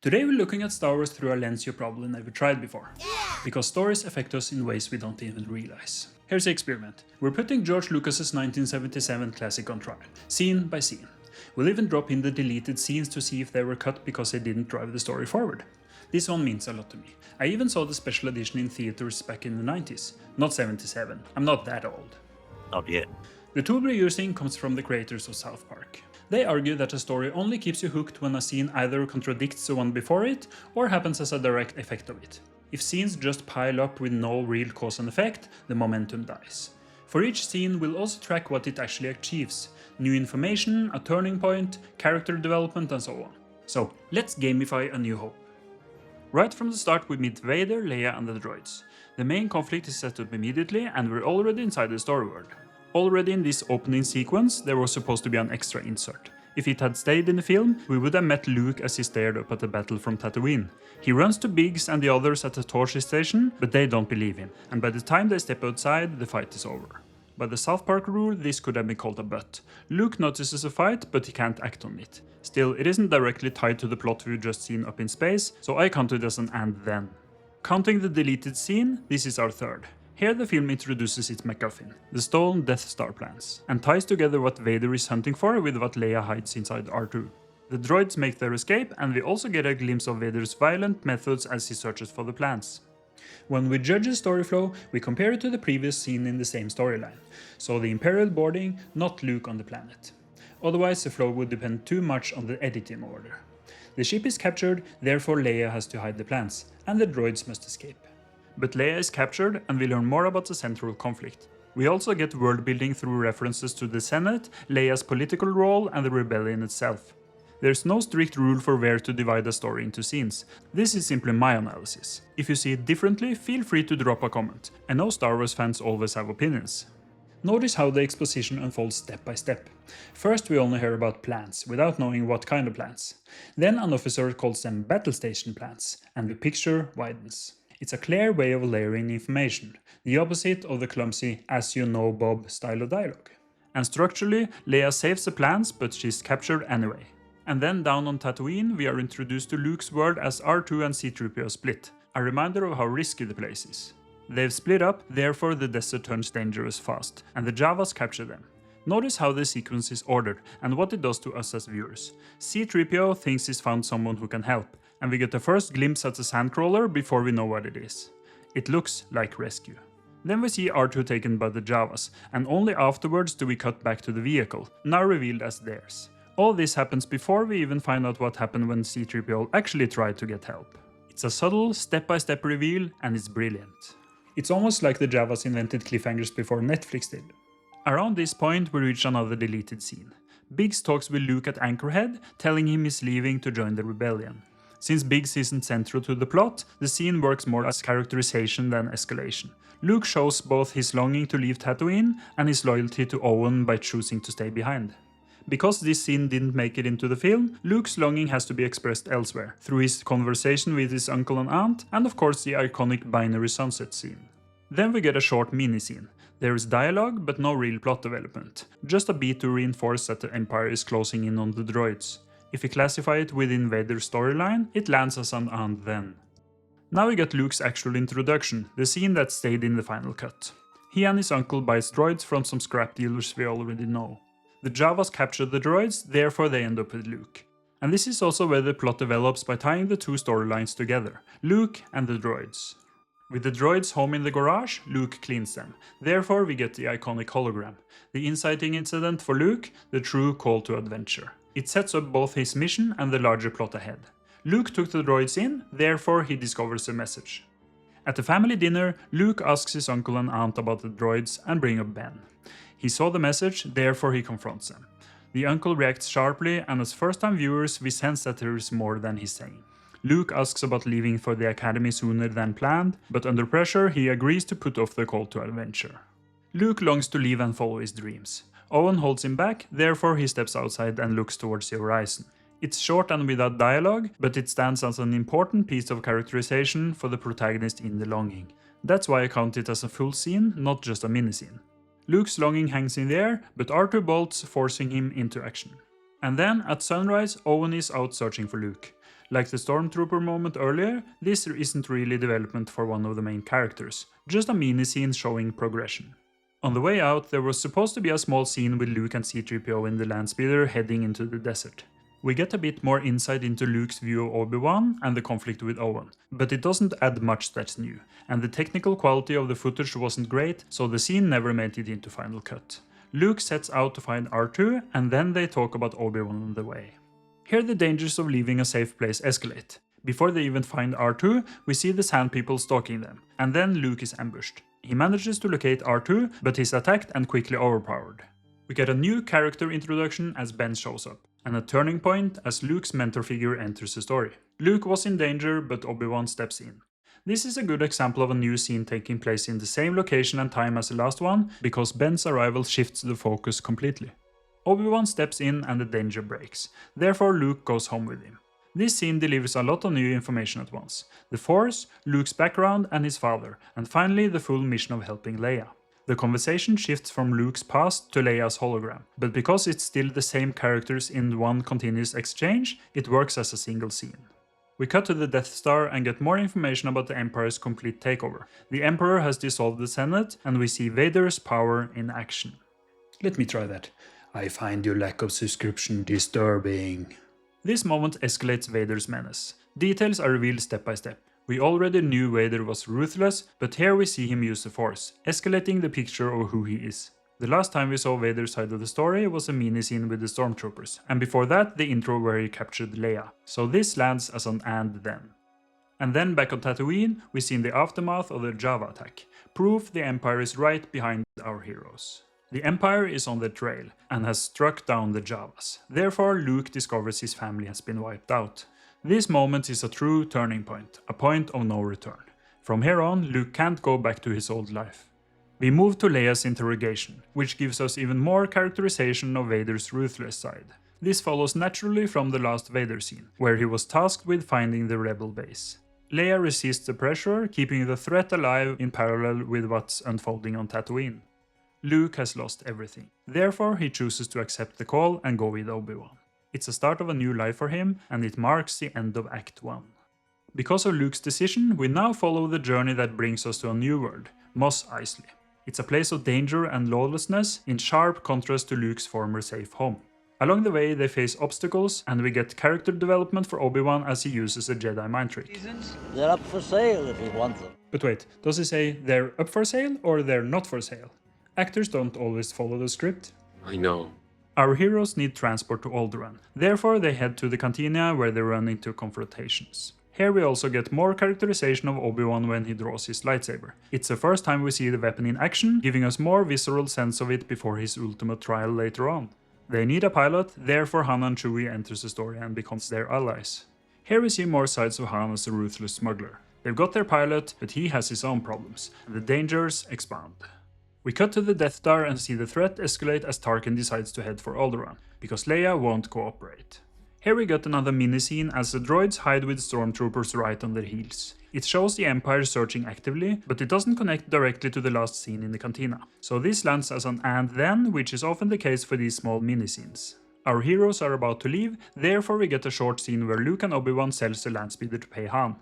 Today we're looking at Star Wars through a lens you probably never tried before. Because stories affect us in ways we don't even realize. Here's the experiment. We're putting George Lucas's 1977 classic on trial, scene by scene. We'll even drop in the deleted scenes to see if they were cut because they didn't drive the story forward. This one means a lot to me. I even saw the special edition in theaters back in the 90s. Not 77, I'm not that old. Not yet. The tool we're using comes from the creators of South Park. They argue that a story only keeps you hooked when a scene either contradicts the one before it, or happens as a direct effect of it. If scenes just pile up with no real cause and effect, the momentum dies. For each scene, we'll also track what it actually achieves. New information, a turning point, character development, and so on. So, let's gamify A New Hope. Right from the start we meet Vader, Leia and the droids. The main conflict is set up immediately, and we're already inside the story world. Already in this opening sequence, there was supposed to be an extra insert. If it had stayed in the film, we would have met Luke as he stared up at the battle from Tatooine. He runs to Biggs and the others at the torch station, but they don't believe him, and by the time they step outside, the fight is over. By the South Park rule, this could have been called a but. Luke notices a fight, but he can't act on it. Still, it isn't directly tied to the plot we've just seen up in space, so I count it as an and then. Counting the deleted scene, this is our third. Here the film introduces its MacGuffin, the stolen Death Star plans, and ties together what Vader is hunting for with what Leia hides inside R2. The droids make their escape, and we also get a glimpse of Vader's violent methods as he searches for the plans. When we judge the story flow, we compare it to the previous scene in the same storyline, so the Imperial boarding, not Luke on the planet. Otherwise the flow would depend too much on the editing order. The ship is captured, therefore Leia has to hide the plans, and the droids must escape. But Leia is captured, and we learn more about the central conflict. We also get world building through references to the Senate, Leia's political role, and the rebellion itself. There's no strict rule for where to divide a story into scenes. This is simply my analysis. If you see it differently, feel free to drop a comment. I know Star Wars fans always have opinions. Notice how the exposition unfolds step by step. First we only hear about plans, without knowing what kind of plans. Then an officer calls them battle station plans, and the picture widens. It's a clear way of layering information, the opposite of the clumsy "as you know Bob" style of dialogue. And structurally, Leia saves the plans, but she's captured anyway. And then down on Tatooine, we are introduced to Luke's world as R2 and C-3PO split, a reminder of how risky the place is. They've split up, therefore the desert turns dangerous fast, and the Jawas capture them. Notice how the sequence is ordered, and what it does to us as viewers. C-3PO thinks he's found someone who can help, and we get the first glimpse at the sandcrawler before we know what it is. It looks like rescue. Then we see R2 taken by the Jawas, and only afterwards do we cut back to the vehicle, now revealed as theirs. All this happens before we even find out what happened when C-3PO actually tried to get help. It's a subtle, step-by-step reveal, and it's brilliant. It's almost like the Jawas invented cliffhangers before Netflix did. Around this point we reach another deleted scene. Biggs talks with Luke at Anchorhead, telling him he's leaving to join the rebellion. Since Biggs isn't central to the plot, the scene works more as characterization than escalation. Luke shows both his longing to leave Tatooine and his loyalty to Owen by choosing to stay behind. Because this scene didn't make it into the film, Luke's longing has to be expressed elsewhere, through his conversation with his uncle and aunt, and of course the iconic binary sunset scene. Then we get a short mini-scene. There is dialogue, but no real plot development. Just a beat to reinforce that the Empire is closing in on the droids. If we classify it within Vader's storyline, it lands as an and then. Now we get Luke's actual introduction, the scene that stayed in the final cut. He and his uncle buys droids from some scrap dealers we already know. The Jawas capture the droids, therefore they end up with Luke. And this is also where the plot develops by tying the two storylines together, Luke and the droids. With the droids home in the garage, Luke cleans them. Therefore we get the iconic hologram, the inciting incident for Luke, the true call to adventure. It sets up both his mission and the larger plot ahead. Luke took the droids in, therefore he discovers a message. At the family dinner, Luke asks his uncle and aunt about the droids and bring up Ben. He saw the message, therefore he confronts them. The uncle reacts sharply, and as first-time viewers we sense that there is more than he's saying. Luke asks about leaving for the academy sooner than planned, but under pressure he agrees to put off the call to adventure. Luke longs to leave and follow his dreams. Owen holds him back, therefore he steps outside and looks towards the horizon. It's short and without dialogue, but it stands as an important piece of characterization for the protagonist in the longing. That's why I count it as a full scene, not just a mini-scene. Luke's longing hangs in the air, but R2 bolts, forcing him into action. And then, at sunrise, Owen is out searching for Luke. Like the Stormtrooper moment earlier, this isn't really development for one of the main characters, just a mini scene showing progression. On the way out, there was supposed to be a small scene with Luke and C-3PO in the Landspeeder heading into the desert. We get a bit more insight into Luke's view of Obi-Wan and the conflict with Owen, but it doesn't add much that's new, and the technical quality of the footage wasn't great, so the scene never made it into Final Cut. Luke sets out to find R2, and then they talk about Obi-Wan on the way. Here the dangers of leaving a safe place escalate. Before they even find R2, we see the Sand People stalking them, and then Luke is ambushed. He manages to locate R2, but is attacked and quickly overpowered. We get a new character introduction as Ben shows up, and a turning point as Luke's mentor figure enters the story. Luke was in danger, but Obi-Wan steps in. This is a good example of a new scene taking place in the same location and time as the last one, because Ben's arrival shifts the focus completely. Obi-Wan steps in and the danger breaks, therefore Luke goes home with him. This scene delivers a lot of new information at once. The Force, Luke's background and his father, and finally the full mission of helping Leia. The conversation shifts from Luke's past to Leia's hologram, but because it's still the same characters in one continuous exchange, it works as a single scene. We cut to the Death Star and get more information about the Empire's complete takeover. The Emperor has dissolved the Senate, and we see Vader's power in action. Let me try that. I find your lack of subscription disturbing. This moment escalates Vader's menace. Details are revealed step by step. We already knew Vader was ruthless, but here we see him use the Force, escalating the picture of who he is. The last time we saw Vader's side of the story was a mini scene with the Stormtroopers, and before that the intro where he captured Leia, so this lands as an and then. And then back on Tatooine, we see in the aftermath of the Java attack, proof the Empire is right behind our heroes. The Empire is on the trail, and has struck down the Javas, therefore Luke discovers his family has been wiped out. This moment is a true turning point, a point of no return. From here on, Luke can't go back to his old life. We move to Leia's interrogation, which gives us even more characterization of Vader's ruthless side. This follows naturally from the last Vader scene, where he was tasked with finding the rebel base. Leia resists the pressure, keeping the threat alive in parallel with what's unfolding on Tatooine. Luke has lost everything, therefore he chooses to accept the call and go with Obi-Wan. It's the start of a new life for him, and it marks the end of Act 1. Because of Luke's decision, we now follow the journey that brings us to a new world, Mos Eisley. It's a place of danger and lawlessness, in sharp contrast to Luke's former safe home. Along the way they face obstacles, and we get character development for Obi-Wan as he uses a Jedi mind trick. They're up for sale if you want them. But wait, does he say they're up for sale or they're not for sale? Actors don't always follow the script. I know. Our heroes need transport to Alderaan, therefore they head to the cantina where they run into confrontations. Here we also get more characterization of Obi-Wan when he draws his lightsaber. It's the first time we see the weapon in action, giving us more visceral sense of it before his ultimate trial later on. They need a pilot, therefore Han and Chewie enters the story and becomes their allies. Here we see more sides of Han as a ruthless smuggler. They've got their pilot, but he has his own problems, and the dangers expand. We cut to the Death Star and see the threat escalate as Tarkin decides to head for Alderaan, because Leia won't cooperate. Here we get another mini scene as the droids hide with stormtroopers right on their heels. It shows the Empire searching actively, but it doesn't connect directly to the last scene in the cantina. So this lands as an and then, which is often the case for these small mini scenes. Our heroes are about to leave, therefore we get a short scene where Luke and Obi-Wan sells the Landspeeder to pay Han.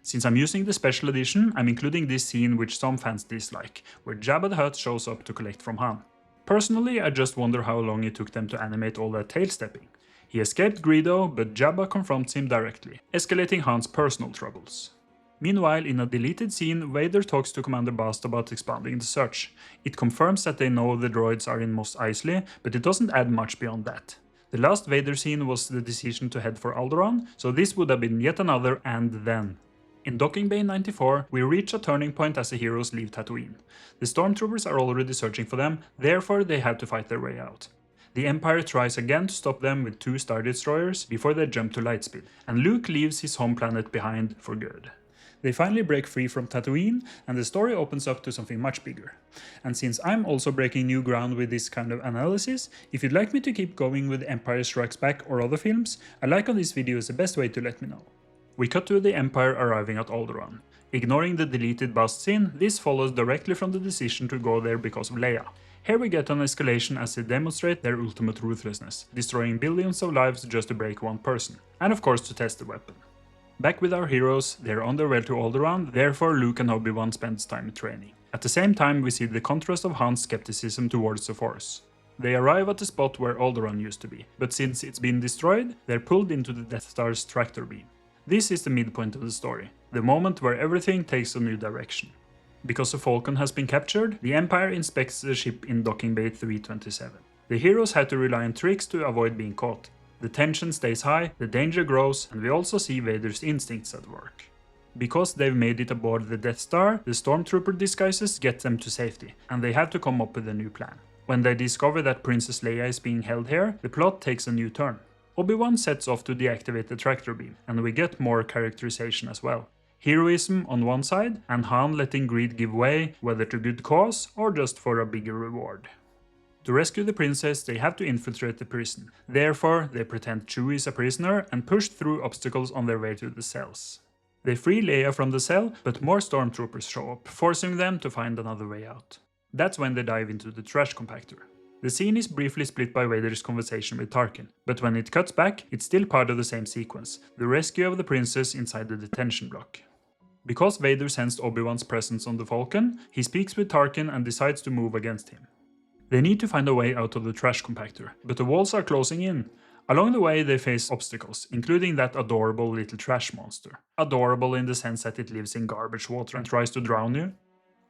Since I'm using the special edition, I'm including this scene which some fans dislike, where Jabba the Hutt shows up to collect from Han. Personally, I just wonder how long it took them to animate all that tail-stepping. He escaped Greedo, but Jabba confronts him directly, escalating Han's personal troubles. Meanwhile, in a deleted scene, Vader talks to Commander Bast about expanding the search. It confirms that they know the droids are in Mos Eisley, but it doesn't add much beyond that. The last Vader scene was the decision to head for Alderaan, so this would have been yet another and then. In Docking Bay 94, we reach a turning point as the heroes leave Tatooine. The stormtroopers are already searching for them, therefore they have to fight their way out. The Empire tries again to stop them with 2 Star Destroyers before they jump to lightspeed, and Luke leaves his home planet behind for good. They finally break free from Tatooine, and the story opens up to something much bigger. And since I'm also breaking new ground with this kind of analysis, if you'd like me to keep going with Empire Strikes Back or other films, a like on this video is the best way to let me know. We cut to the Empire arriving at Alderaan. Ignoring the deleted Bast scene, this follows directly from the decision to go there because of Leia. Here we get an escalation as they demonstrate their ultimate ruthlessness, destroying billions of lives just to break one person, and of course to test the weapon. Back with our heroes, they're on their way to Alderaan, therefore Luke and Obi-Wan spends time training. At the same time, we see the contrast of Han's skepticism towards the Force. They arrive at the spot where Alderaan used to be, but since it's been destroyed, they're pulled into the Death Star's tractor beam. This is the midpoint of the story, the moment where everything takes a new direction. Because the Falcon has been captured, the Empire inspects the ship in docking bay 327. The heroes have to rely on tricks to avoid being caught. The tension stays high, the danger grows, and we also see Vader's instincts at work. Because they've made it aboard the Death Star, the stormtrooper disguises get them to safety, and they have to come up with a new plan. When they discover that Princess Leia is being held here, the plot takes a new turn. Obi-Wan sets off to deactivate the tractor beam, and we get more characterization as well. Heroism on one side, and Han letting greed give way, whether to good cause or just for a bigger reward. To rescue the princess, they have to infiltrate the prison. Therefore, they pretend Chewie is a prisoner and push through obstacles on their way to the cells. They free Leia from the cell, but more stormtroopers show up, forcing them to find another way out. That's when they dive into the trash compactor. The scene is briefly split by Vader's conversation with Tarkin, but when it cuts back, it's still part of the same sequence, the rescue of the princess inside the detention block. Because Vader sensed Obi-Wan's presence on the Falcon, he speaks with Tarkin and decides to move against him. They need to find a way out of the trash compactor, but the walls are closing in. Along the way they face obstacles, including that adorable little trash monster. Adorable in the sense that it lives in garbage water and tries to drown you.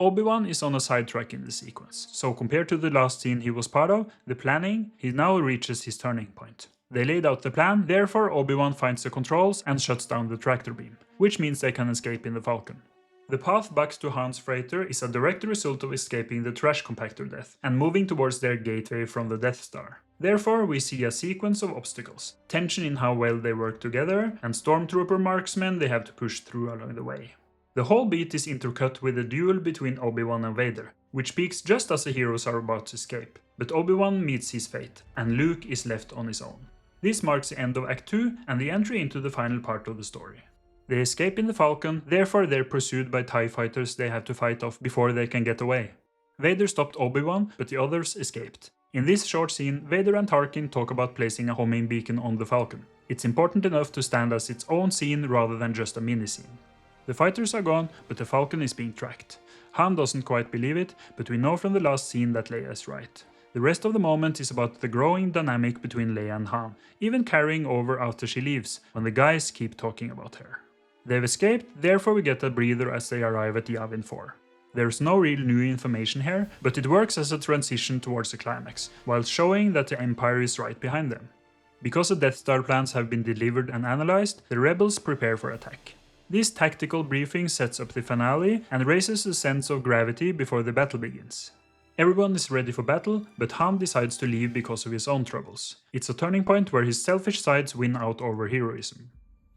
Obi-Wan is on a sidetrack in the sequence, so compared to the last scene he was part of, the planning, he now reaches his turning point. They laid out the plan, therefore Obi-Wan finds the controls and shuts down the tractor beam, which means they can escape in the Falcon. The path back to Han's freighter is a direct result of escaping the trash compactor death and moving towards their gateway from the Death Star. Therefore, we see a sequence of obstacles, tension in how well they work together, and stormtrooper marksmen they have to push through along the way. The whole beat is intercut with a duel between Obi-Wan and Vader, which peaks just as the heroes are about to escape, but Obi-Wan meets his fate, and Luke is left on his own. This marks the end of Act 2 and the entry into the final part of the story. They escape in the Falcon, therefore they're pursued by TIE fighters they have to fight off before they can get away. Vader stopped Obi-Wan, but the others escaped. In this short scene, Vader and Tarkin talk about placing a homing beacon on the Falcon. It's important enough to stand as its own scene rather than just a mini-scene. The fighters are gone, but the Falcon is being tracked. Han doesn't quite believe it, but we know from the last scene that Leia is right. The rest of the moment is about the growing dynamic between Leia and Han, even carrying over after she leaves, when the guys keep talking about her. They've escaped, therefore we get a breather as they arrive at Yavin 4. There's no real new information here, but it works as a transition towards the climax, while showing that the Empire is right behind them. Because the Death Star plans have been delivered and analyzed, the rebels prepare for attack. This tactical briefing sets up the finale and raises the sense of gravity before the battle begins. Everyone is ready for battle, but Han decides to leave because of his own troubles. It's a turning point where his selfish sides win out over heroism.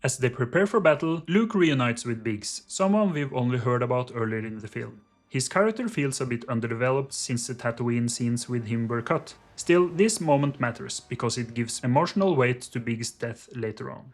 As they prepare for battle, Luke reunites with Biggs, someone we've only heard about earlier in the film. His character feels a bit underdeveloped since the Tatooine scenes with him were cut. Still, this moment matters, because it gives emotional weight to Biggs' death later on.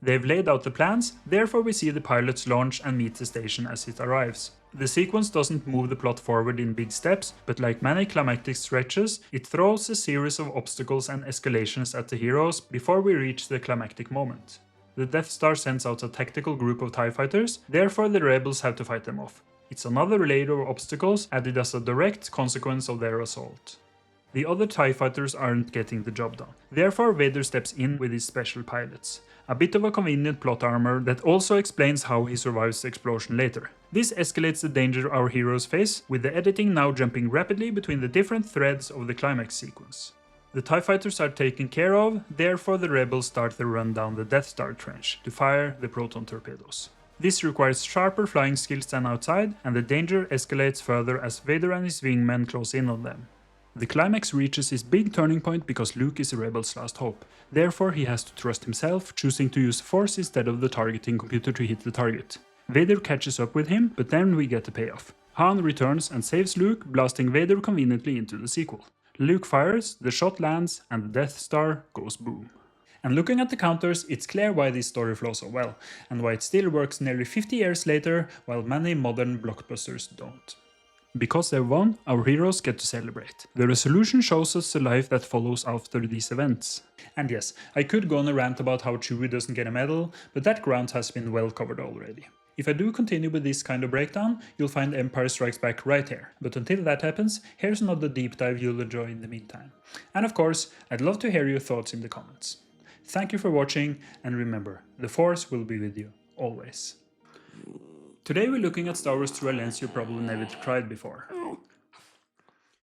They've laid out the plans, therefore we see the pilots launch and meet the station as it arrives. The sequence doesn't move the plot forward in big steps, but like many climactic stretches, it throws a series of obstacles and escalations at the heroes before we reach the climactic moment. The Death Star sends out a tactical group of TIE fighters, therefore the rebels have to fight them off. It's another layer of obstacles added as a direct consequence of their assault. The other TIE fighters aren't getting the job done, therefore Vader steps in with his special pilots. A bit of a convenient plot armor that also explains how he survives the explosion later. This escalates the danger our heroes face, with the editing now jumping rapidly between the different threads of the climax sequence. The TIE fighters are taken care of, therefore the rebels start the run down the Death Star trench to fire the proton torpedoes. This requires sharper flying skills than outside, and the danger escalates further as Vader and his wingmen close in on them. The climax reaches its big turning point because Luke is the rebels' last hope. Therefore he has to trust himself, choosing to use Force instead of the targeting computer to hit the target. Vader catches up with him, but then we get the payoff. Han returns and saves Luke, blasting Vader conveniently into the sequel. Luke fires, the shot lands, and the Death Star goes boom. And looking at the counters, it's clear why this story flows so well, and why it still works nearly 50 years later, while many modern blockbusters don't. Because they've won, our heroes get to celebrate. The resolution shows us the life that follows after these events. And yes, I could go on a rant about how Chewie doesn't get a medal, but that ground has been well covered already. If I do continue with this kind of breakdown, you'll find Empire Strikes Back right here. But until that happens, here's another deep dive you'll enjoy in the meantime. And of course, I'd love to hear your thoughts in the comments. Thank you for watching, and remember, the Force will be with you, always. Today we're looking at Star Wars through a lens you probably never tried before.